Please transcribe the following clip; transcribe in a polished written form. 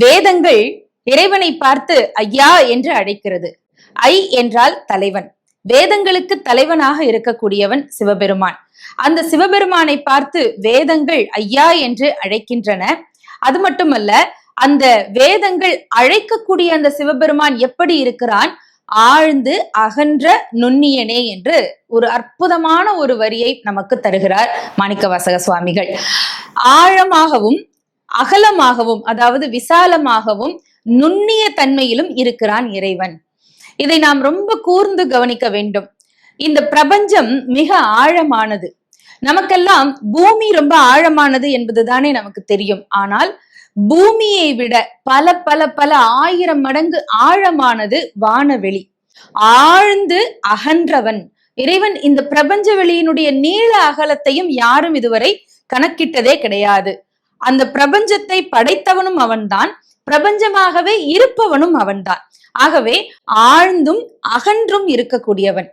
வேதங்கள் இறைவனை பார்த்து ஐயா என்று அழைக்கிறது. ஐ என்றால் தலைவன். வேதங்களுக்கு தலைவனாக இருக்கக்கூடியவன் சிவபெருமான். அந்த சிவபெருமானை பார்த்து வேதங்கள் ஐயா என்று அழைக்கின்றன. அது மட்டுமல்ல, அந்த வேதங்கள் அழைக்கக்கூடிய அந்த சிவபெருமான் எப்படி இருக்கிறான்? ஆழ்ந்து அகன்ற நுண்ணியனே என்று ஒரு அற்புதமான ஒரு வரியை நமக்கு தருகிறார் மாணிக்கவாசக சுவாமிகள். ஆழமாகவும் அகலமாகவும், அதாவது விசாலமாகவும் நுண்ணிய தன்மையிலும் இருக்கிறான் இறைவன். இதை நாம் ரொம்ப கூர்ந்து கவனிக்க வேண்டும். இந்த பிரபஞ்சம் மிக ஆழமானது. நமக்கெல்லாம் பூமி ரொம்ப ஆழமானது என்பதுதானே நமக்கு தெரியும். ஆனால் பூமியை விட பல பல பல ஆயிரம் மடங்கு ஆழமானது வானவெளி. ஆழ்ந்து அகன்றவன் இறைவன். இந்த பிரபஞ்ச வெளியினுடைய நீள அகலத்தையும் யாரும் இதுவரை கணக்கிட்டதே கிடையாது. அந்த பிரபஞ்சத்தை படைத்தவனும் அவன்தான், பிரபஞ்சமாகவே இருப்பவனும் அவன்தான். ஆகவே ஆழ்ந்தும் அகன்றும் இருக்கக்கூடியவன்.